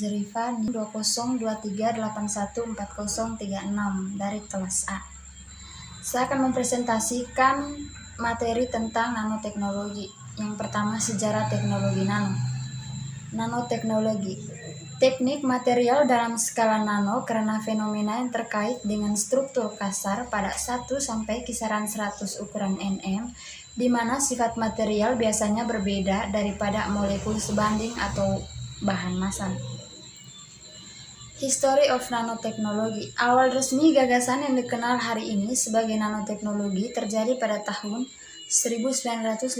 Zerifa NIM 2023814036 dari kelas A. Saya akan mempresentasikan materi tentang nanoteknologi. Yang pertama, sejarah teknologi nano. Nanoteknologi, teknik material dalam skala nano karena fenomena yang terkait dengan struktur kasar pada 1 sampai kisaran 100 ukuran nm, di mana sifat material biasanya berbeda daripada molekul sebanding atau bahan massal. History of Nanotechnology. Awal resmi gagasan yang dikenal hari ini sebagai nanoteknologi terjadi pada tahun 1959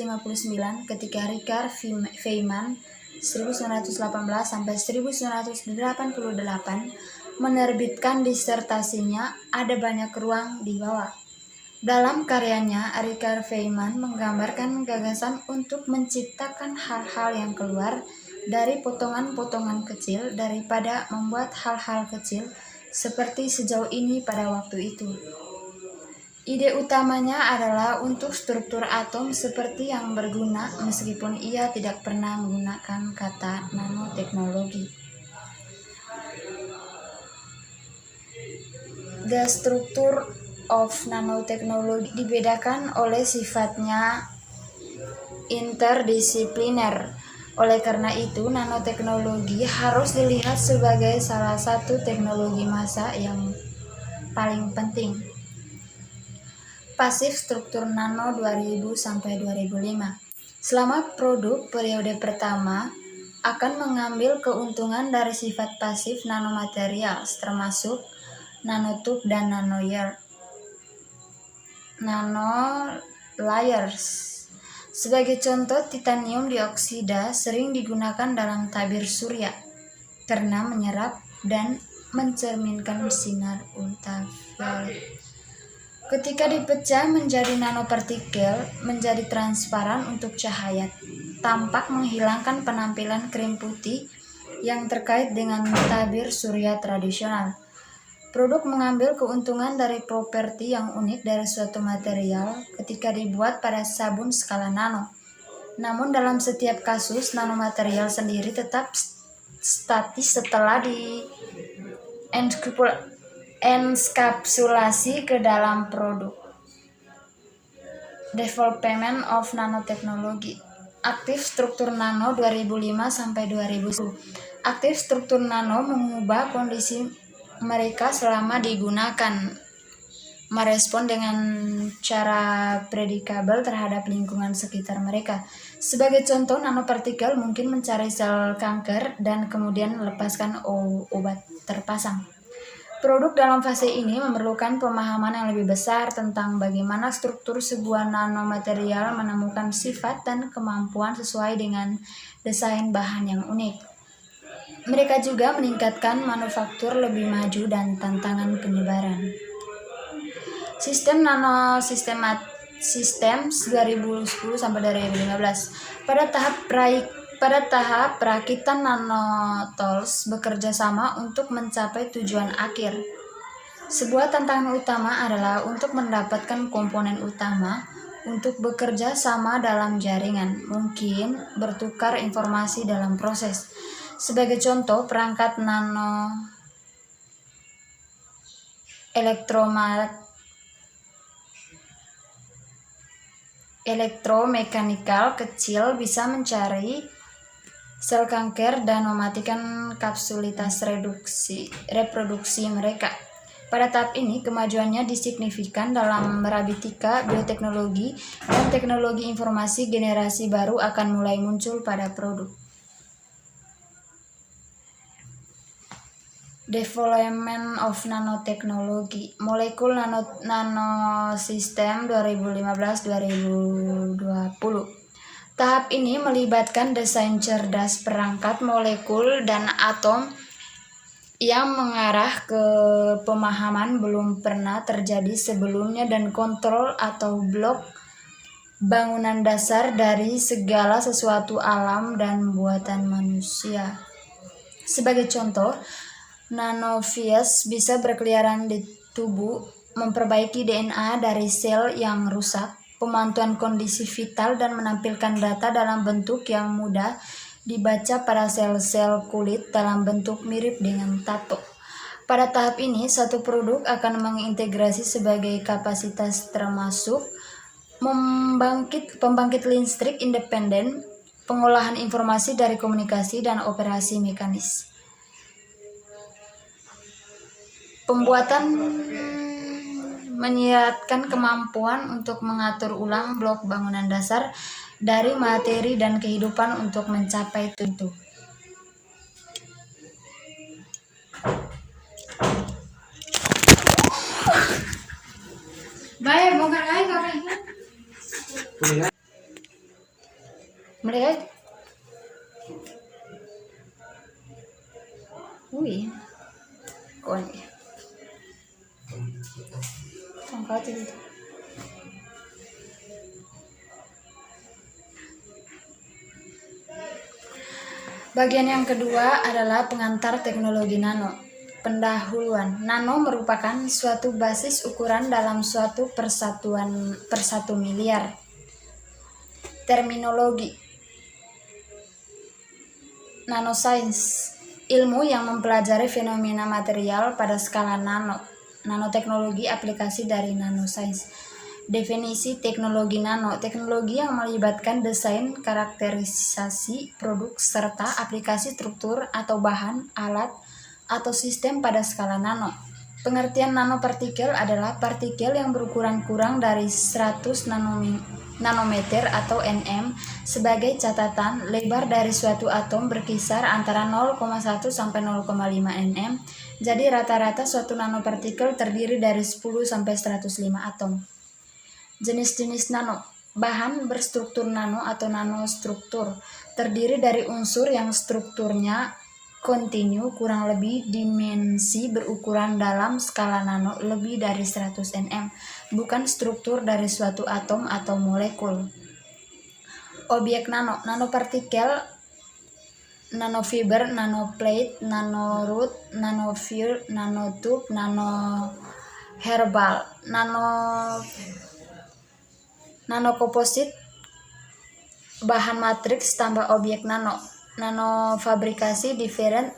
ketika Richard Feynman 1918 sampai 1988 menerbitkan disertasinya Ada Banyak Ruang di Bawah. Dalam karyanya, Richard Feynman menggambarkan gagasan untuk menciptakan hal-hal yang keluar dari potongan-potongan kecil daripada membuat hal-hal kecil seperti sejauh ini pada waktu itu. Ide utamanya adalah untuk struktur atom seperti yang berguna meskipun ia tidak pernah menggunakan kata nanoteknologi. The structure of nanotechnology dibedakan oleh sifatnya interdisipliner. Oleh karena itu, nanoteknologi harus dilihat sebagai salah satu teknologi masa yang paling penting. Pasif struktur nano 2000 sampai 2005. Selama produk periode pertama akan mengambil keuntungan dari sifat pasif nanomaterial termasuk nanotube dan nanolayers. Sebagai contoh, titanium dioksida sering digunakan dalam tabir surya karena menyerap dan mencerminkan sinar ultraviolet. Ketika dipecah menjadi nanopartikel, menjadi transparan untuk cahaya, tampak menghilangkan penampilan krim putih yang terkait dengan tabir surya tradisional. Produk mengambil keuntungan dari properti yang unik dari suatu material ketika dibuat pada sabun skala nano. Namun dalam setiap kasus, nanomaterial sendiri tetap statis setelah enskapsulasi ke dalam produk. Development of Nanotechnology. Aktif struktur nano 2005 sampai 2010. Aktif struktur nano mengubah kondisi mereka selama digunakan, merespon dengan cara predikabel terhadap lingkungan sekitar mereka. Sebagai contoh, nanopartikel mungkin mencari sel kanker dan kemudian melepaskan obat terpasang. Produk dalam fase ini memerlukan pemahaman yang lebih besar tentang bagaimana struktur sebuah nanomaterial menemukan sifat dan kemampuan sesuai dengan desain bahan yang unik. Mereka juga meningkatkan manufaktur lebih maju dan tantangan penyebaran. Sistem Nanosystem 2010 sampai 2015. Pada tahap perakitan nanotools bekerja sama untuk mencapai tujuan akhir. Sebuah tantangan utama adalah untuk mendapatkan komponen utama untuk bekerja sama dalam jaringan, mungkin bertukar informasi dalam proses. Sebagai contoh, perangkat nano elektromekanikal kecil bisa mencari sel kanker dan mematikan kapsulitas reproduksi mereka. Pada tahap ini, kemajuannya disignifikan dalam merabitika, bioteknologi, dan teknologi informasi generasi baru akan mulai muncul pada produk. Development of Nanotechnology. Molekul nanosistem 2015-2020. Tahap ini melibatkan desain cerdas perangkat molekul dan atom yang mengarah ke pemahaman belum pernah terjadi sebelumnya dan kontrol atau blok bangunan dasar dari segala sesuatu alam dan buatan manusia. Sebagai contoh, nanovirus bisa berkeliaran di tubuh, memperbaiki DNA dari sel yang rusak, pemantauan kondisi vital dan menampilkan data dalam bentuk yang mudah dibaca pada sel-sel kulit dalam bentuk mirip dengan tato. Pada tahap ini, satu produk akan mengintegrasi sebagai kapasitas termasuk pembangkit listrik independen, pengolahan informasi dari komunikasi dan operasi mekanis. Pembuatan menyiratkan kemampuan untuk mengatur ulang blok bangunan dasar dari materi dan kehidupan untuk mencapai tujuan. Baik, bukan lain orangnya. Mereka, kon, sangka itu. Bagian yang kedua adalah pengantar teknologi nano. Pendahuluan. Nano merupakan suatu basis ukuran dalam suatu per 1 miliar. Terminologi. Nanoscience. Ilmu yang mempelajari fenomena material pada skala nano. Nanoteknologi aplikasi dari nanoscience. Definisi teknologi nano. Teknologi yang melibatkan desain, karakterisasi produk, serta aplikasi struktur atau bahan, alat, atau sistem pada skala nano. Pengertian nanopartikel adalah partikel yang berukuran kurang dari 100 nanometer atau nm. Sebagai catatan, lebar dari suatu atom berkisar antara 0,1 sampai 0,5 nm. Jadi rata-rata suatu nanopartikel terdiri dari 10 sampai 105 atom. Jenis-jenis nano. Bahan berstruktur nano atau nanostruktur terdiri dari unsur yang strukturnya kontinu, kurang lebih dimensi berukuran dalam skala nano lebih dari 100 nm, bukan struktur dari suatu atom atau molekul. Objek nano. Nanopartikel, nanofiber, nanoplate, nanoroot, nanofir, nanotube, nanoherbal, nanokomposit, bahan matriks tambah objek nano. Nanofabrikasi different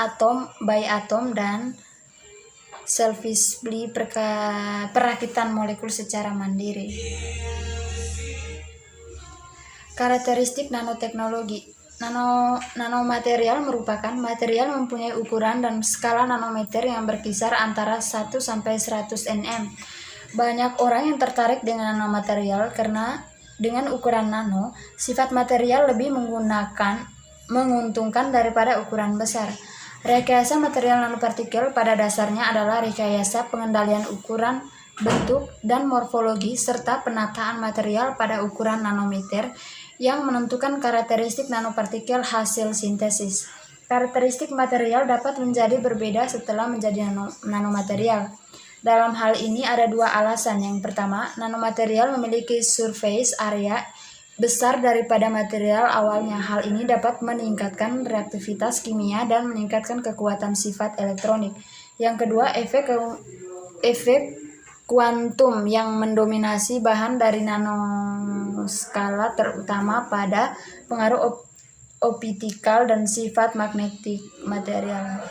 atom by atom dan selfishly perakitan molekul secara mandiri. Karakteristik nanoteknologi. Nanomaterial merupakan material mempunyai ukuran dan skala nanometer yang berkisar antara 1 sampai 100 nm. Banyak orang yang tertarik dengan nanomaterial karena dengan ukuran nano, sifat material lebih menguntungkan daripada ukuran besar. Rekayasa material nanopartikel pada dasarnya adalah rekayasa pengendalian ukuran, bentuk, dan morfologi serta penataan material pada ukuran nanometer yang menentukan karakteristik nanopartikel hasil sintesis. Karakteristik material dapat menjadi berbeda setelah menjadi nanomaterial. Dalam hal ini ada dua alasan. Yang pertama, nanomaterial memiliki surface area besar daripada material awalnya. Hal ini dapat meningkatkan reaktivitas kimia dan meningkatkan kekuatan sifat elektronik. Yang kedua, efek kuantum yang mendominasi bahan dari nanoskala, terutama pada pengaruh optikal dan sifat magnetik material.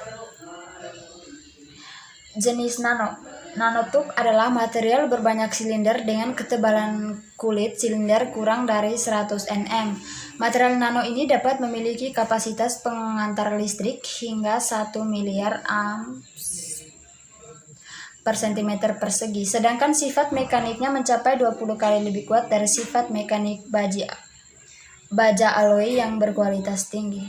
Jenis nano. Nanotube adalah material berbanyak silinder dengan ketebalan kulit silinder kurang dari 100 nm. Material nano ini dapat memiliki kapasitas pengantar listrik hingga 1 miliar amps per cm persegi, sedangkan sifat mekaniknya mencapai 20 kali lebih kuat dari sifat mekanik baja alloy yang berkualitas tinggi.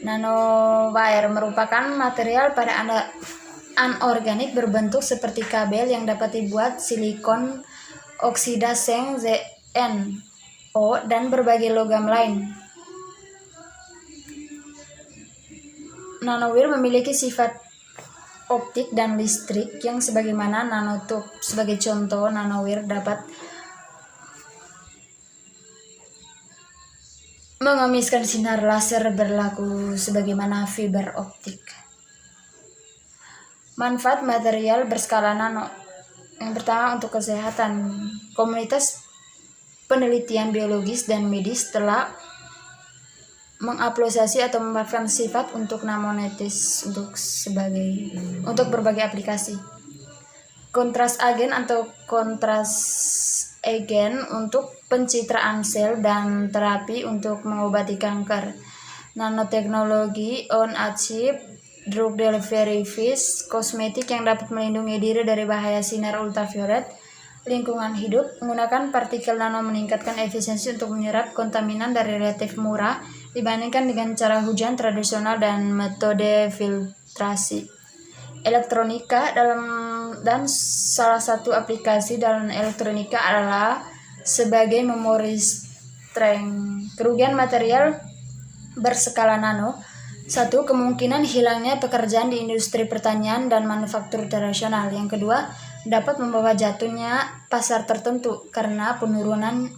Nanowire merupakan material pada anorganik berbentuk seperti kabel yang dapat dibuat silikon, oksida seng, ZnO, dan berbagai logam lain. Nanowire memiliki sifat optik dan listrik yang sebagaimana nanotube. Sebagai contoh, nanowire dapat mengemiskan sinar laser berlaku sebagaimana fiber optik. Manfaat material berskala nano. Yang pertama, untuk kesehatan. Komunitas penelitian biologis dan medis telah mengapresiasi atau memanfaatkan sifat untuk namonetis untuk berbagai aplikasi. Kontras agen atau kontras agen untuk pencitraan sel dan terapi untuk mengobati kanker. Nanoteknologi on a chip, drug delivery device, kosmetik yang dapat melindungi diri dari bahaya sinar ultraviolet, lingkungan hidup, menggunakan partikel nano meningkatkan efisiensi untuk menyerap kontaminan dari relatif murah dibandingkan dengan cara hujan tradisional dan metode filtrasi. Elektronika dan salah satu aplikasi dalam elektronika adalah sebagai memori strength. Kerugian material berskala nano. 1. Kemungkinan hilangnya pekerjaan di industri pertanian dan manufaktur tradisional. Yang kedua, dapat membawa jatuhnya pasar tertentu karena penurunan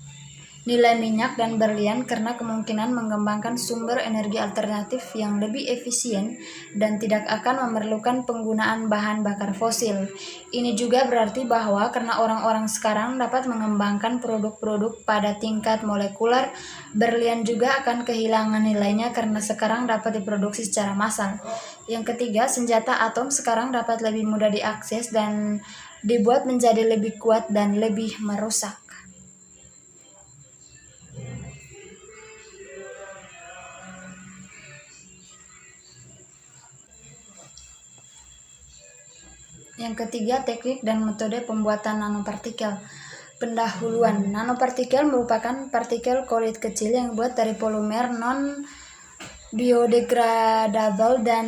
nilai minyak dan berlian karena kemungkinan mengembangkan sumber energi alternatif yang lebih efisien dan tidak akan memerlukan penggunaan bahan bakar fosil. Ini juga berarti bahwa karena orang-orang sekarang dapat mengembangkan produk-produk pada tingkat molekuler, berlian juga akan kehilangan nilainya karena sekarang dapat diproduksi secara massal. Yang ketiga, senjata atom sekarang dapat lebih mudah diakses dan dibuat menjadi lebih kuat dan lebih merusak. Yang ketiga, teknik dan metode pembuatan nanopartikel. Pendahuluan. Nanopartikel merupakan partikel kulit kecil yang dibuat dari polimer non-biodegradable dan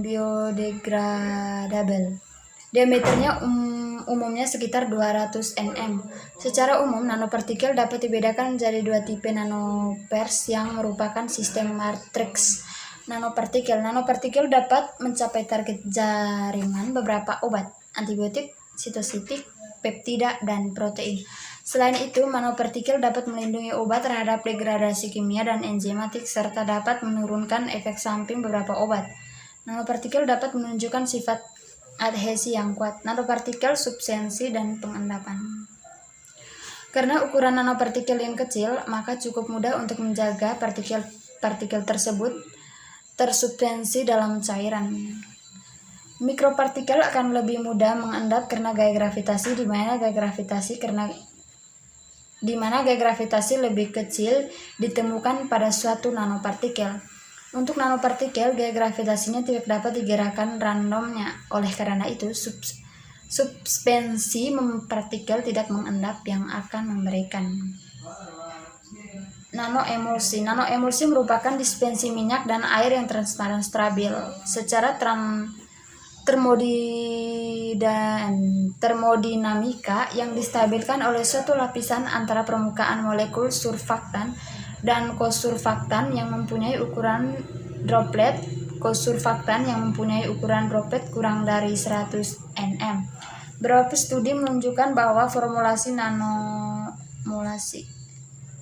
biodegradable. Diameternya umumnya sekitar 200 nm. Secara umum, nanopartikel dapat dibedakan menjadi dua tipe nanopers yang merupakan sistem matriks. Nanopartikel dapat mencapai target jaringan beberapa obat, antibiotik, sitostatik, peptida, dan protein. Selain itu, nanopartikel dapat melindungi obat terhadap degradasi kimia dan enzimatik serta dapat menurunkan efek samping beberapa obat. Nanopartikel dapat menunjukkan sifat adhesi yang kuat. Nanopartikel, substansi, dan pengendapan. Karena ukuran nanopartikel yang kecil, maka cukup mudah untuk menjaga partikel tersebut tersubstansi dalam cairan. Mikropartikel akan lebih mudah mengendap karena gaya gravitasi di mana gaya gravitasi lebih kecil ditemukan pada suatu nanopartikel. Untuk nanopartikel, gaya gravitasinya tidak dapat digerakkan randomnya. Oleh karena itu, substansi partikel tidak mengendap yang akan memberikan nanoemulsi. Nanoemulsi merupakan dispensi minyak dan air yang transparan stabil secara termodinamika yang distabilkan oleh suatu lapisan antara permukaan molekul surfaktan dan kosurfaktan yang mempunyai ukuran droplet. Kosurfaktan yang mempunyai ukuran droplet kurang dari 100 nm. Beberapa studi menunjukkan bahwa formulasi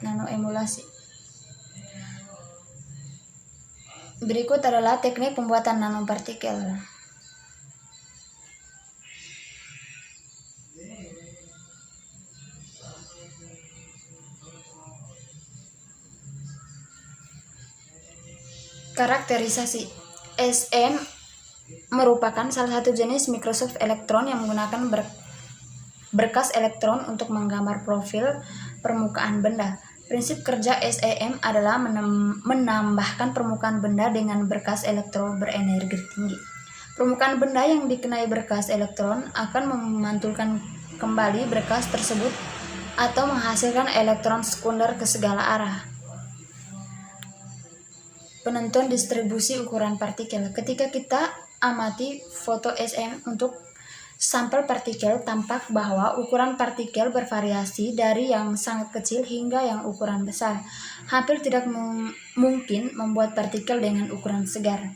nanoemulsi. Berikut adalah teknik pembuatan nanopartikel. Karakterisasi. SM merupakan salah satu jenis Microsoft elektron yang menggunakan berkas elektron untuk menggambar profil permukaan benda. Prinsip kerja SEM adalah menambahkan permukaan benda dengan berkas elektron berenergi tinggi. Permukaan benda yang dikenai berkas elektron akan memantulkan kembali berkas tersebut atau menghasilkan elektron sekunder ke segala arah. Penentuan distribusi ukuran partikel. Ketika kita amati foto SM untuk sampel partikel, tampak bahwa ukuran partikel bervariasi dari yang sangat kecil hingga yang ukuran besar. Hampir tidak mungkin membuat partikel dengan ukuran segar.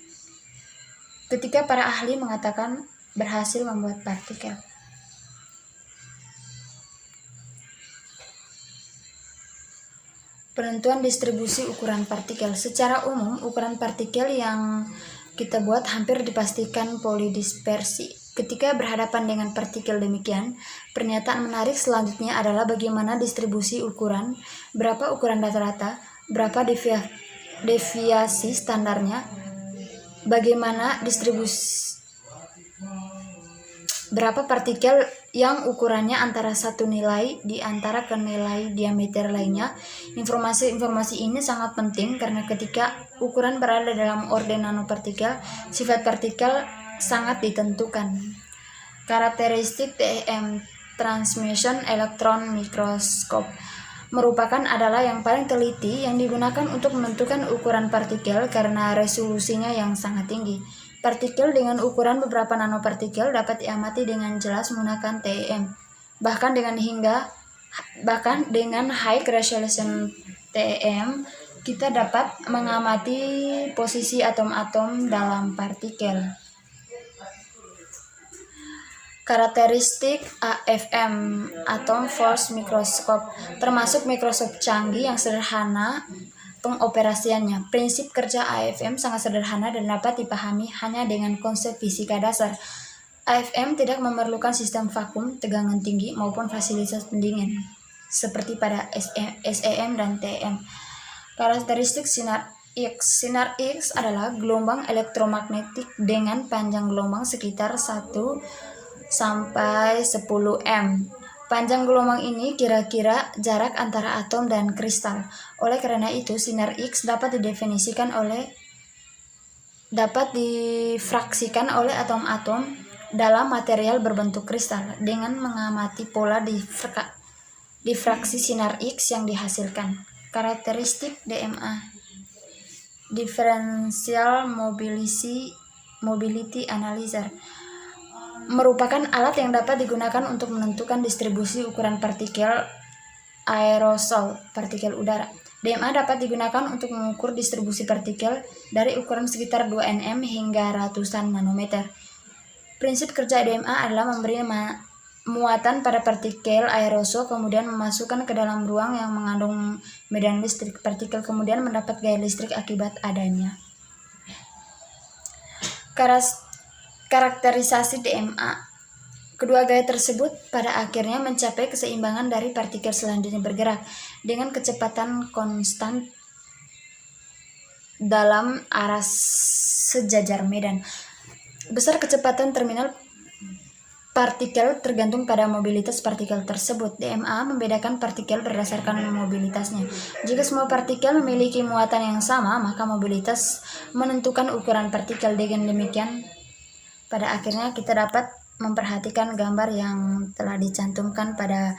Ketika para ahli mengatakan berhasil membuat partikel. Penentuan distribusi ukuran partikel. Secara umum, ukuran partikel yang kita buat hampir dipastikan polidispersi. Ketika berhadapan dengan partikel demikian, pernyataan menarik selanjutnya adalah bagaimana distribusi ukuran, berapa ukuran rata-rata, berapa deviasi standarnya, bagaimana distribusi berapa partikel yang ukurannya antara satu nilai di antara ke nilai diameter lainnya. Informasi ini sangat penting karena ketika ukuran berada dalam orden nanopartikel, sifat partikel sangat ditentukan. Karakteristik TEM Transmission Electron Microscope merupakan adalah yang paling teliti yang digunakan untuk menentukan ukuran partikel karena resolusinya yang sangat tinggi. Partikel dengan ukuran beberapa nanopartikel dapat diamati dengan jelas menggunakan TEM. Bahkan dengan high resolution TEM, kita dapat mengamati posisi atom-atom dalam partikel. Karakteristik AFM Atom Force Microscope termasuk mikroskop canggih yang sederhana pengoperasiannya. Prinsip kerja AFM sangat sederhana dan dapat dipahami hanya dengan konsep fisika dasar. AFM tidak memerlukan sistem vakum, tegangan tinggi, maupun fasilitas pendingin, seperti pada SEM dan TEM. Karakteristik sinar X. Sinar X adalah gelombang elektromagnetik dengan panjang gelombang sekitar 1 sampai 10 m. Panjang gelombang ini kira-kira jarak antara atom dan kristal. Oleh karena itu, sinar X dapat difraksikan oleh atom-atom dalam material berbentuk kristal dengan mengamati pola difraksi sinar X yang dihasilkan. Karakteristik DMA Differential Mobility Analyzer merupakan alat yang dapat digunakan untuk menentukan distribusi ukuran partikel aerosol, partikel udara. DMA dapat digunakan untuk mengukur distribusi partikel dari ukuran sekitar 2 nm hingga ratusan nanometer. Prinsip kerja DMA adalah memberi muatan pada partikel aerosol, kemudian memasukkan ke dalam ruang yang mengandung medan listrik. Partikel kemudian mendapat gaya listrik akibat adanya. Karakterisasi DMA. Kedua gaya tersebut pada akhirnya mencapai keseimbangan dari partikel selanjutnya bergerak dengan kecepatan konstan dalam arah sejajar medan. Besar kecepatan terminal partikel tergantung pada mobilitas partikel tersebut. DMA membedakan partikel berdasarkan mobilitasnya. Jika semua partikel memiliki muatan yang sama, maka mobilitas menentukan ukuran partikel. Dengan demikian, pada akhirnya kita dapat memperhatikan gambar yang telah dicantumkan pada